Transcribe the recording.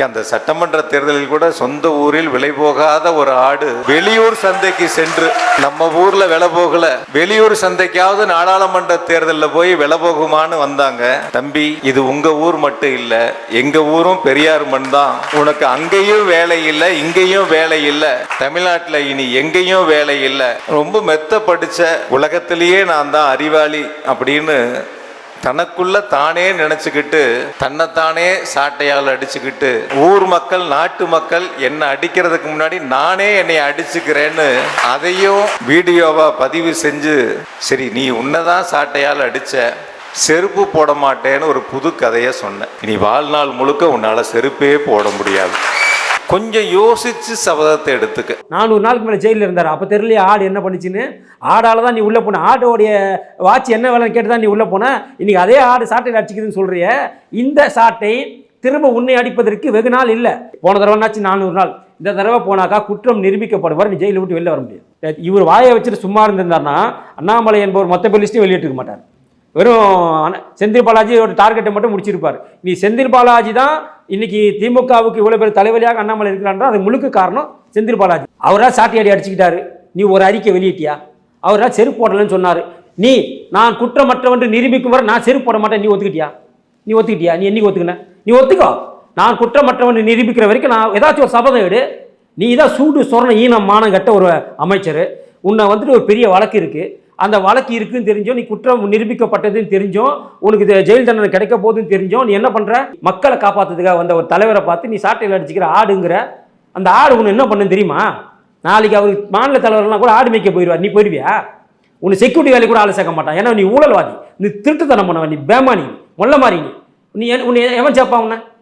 அந்த சட்டமன்ற தேர்தலில் கூட சொந்த ஊரில் விலை போகாத ஒரு ஆடு வெளியூர் சந்தைக்கு சென்று, நம்ம ஊர்ல விலை போகல, வெளியூர் சந்தைக்காவது நாடாளுமன்ற தேர்தலில் போய் விலை போகுமான்னு வந்தாங்க. தம்பி, இது உங்க ஊர் மட்டும் இல்ல, எங்க ஊரும் பெரியார் மண் தான். உனக்கு அங்கேயும் வேலை இல்லை, இங்கேயும் வேலை இல்லை, தமிழ்நாட்டில் இனி எங்கேயும் வேலை இல்லை. ரொம்ப மெத்த படிச்ச, உலகத்திலேயே நான் தான் அறிவாளி அப்படின்னு தனக்குள்ள தானே நினைச்சுக்கிட்டு தன்னைத்தானே சாட்டையால் அடிச்சுக்கிட்டு ஊர் மக்கள், நாட்டு மக்கள் என்ன அடிக்கிறதுக்கு முன்னாடி நானே என்னை அடிச்சுக்கிறேன்னு அதையும் வீடியோவா பதிவு செஞ்சு, சரி நீ உன்னதான் சாட்டையால் அடிச்ச, செருப்பு போட மாட்டேன்னு ஒரு புது கதையை சொன்னேன். இனி வாழ்நாள் முழுக்க உன்னால செருப்பே போட முடியாது. கொஞ்சம் யோசிச்சு சபதத்தை எடுத்துக்க. 400 நாளுக்கு மேலே ஜெயிலில் இருந்தார். அப்போ தெரியலையே ஆடு என்ன பண்ணிச்சுன்னு. ஆடால தான் நீ உள்ளே போன, ஆடோடைய வாட்ச் என்ன வேலைன்னு கேட்டு தான் நீ உள்ளே போன. இன்னைக்கு அதே ஆடு சாட்டையில் அடிச்சுக்குதுன்னு சொல்றிய. இந்த சாட்டை திரும்ப உன்னை அடிப்பதற்கு வெகு நாள் இல்லை. போன தடவைனாச்சு 400 நாள். இந்த தடவை போனாக்கா குற்றம் நிரூபிக்கப்படுவார், நீ ஜெயிலை விட்டு வெளில வர முடியாது. இவர் வாயை வச்சுட்டு சும்மா இருந்திருந்தாருன்னா அண்ணாமலை என்பவர் மொத்த போலீஸ்லையும் வெளியிட்டிருக்க மாட்டார். வெறும் செந்தில் பாலாஜியோட டார்கெட்டை மட்டும் முடிச்சிருப்பார். நீ செந்தில் பாலாஜி தான் இன்னைக்கு திமுகவுக்கு இவ்வளோ பேர் தலைவலியாக அண்ணாமலை இருக்கிறான்றா அது முழுக்க காரணம் செந்தில் பாலாஜி. அவரால் சாட்டி அடி அடிச்சுக்கிட்டாரு. நீ ஒரு அறிக்கை வெளியிட்டியா? அவரால் செருப்பு போடலன்னு சொன்னார். நீ நான் குற்றமற்றவன்று நிரூபிக்கும் வரை நான் செருப்பு போட மாட்டேன், நீ ஒத்துக்கிட்டியா? நீ என்னைக்கு ஒத்துக்கின? நீ ஒத்துக்கோ. நான் குற்றமற்றவன் நிரூபிக்கிற வரைக்கும் நான் ஏதாச்சும் ஒரு சபதம் எடு. நீ தான் சூடு சொரண ஈனம் மானம் கட்ட ஒரு அமைச்சர். உன்னை வந்துட்டு ஒரு பெரிய வழக்கு இருக்குது. அந்த வழக்கு இருக்குன்னு தெரிஞ்சோம், நீ குற்றம் நிரூபிக்கப்பட்டதுன்னு தெரிஞ்சோம், உனக்கு ஜெயில் தண்டனை கிடைக்க போகுதுன்னு தெரிஞ்சோம், நீ என்ன பண்ணுற? மக்களை காப்பாற்றுறதுக்காக வந்த ஒரு தலைவரை பார்த்து நீ சாட்டையில் அடிச்சுக்கிற ஆடுங்கிற. அந்த ஆடு உன்னை என்ன பண்ணுன்னு தெரியுமா? நாளைக்கு அவர் மாநில தலைவர்லாம் கூட ஆடு மேய்க்க போயிடுவார். நீ போயிடுவியா? உன்னை செக்யூரிட்டி வேலை கூட ஆளை சேர்க்க மாட்டான். ஏன்னா நீ ஊழல்வாதி, நீ திருட்டுத்தனம் பண்ணவன், நீ பேமானி, மொல்ல மாதிரி. நீ உன்னை எவன் சேர்ப்பா? உன்னை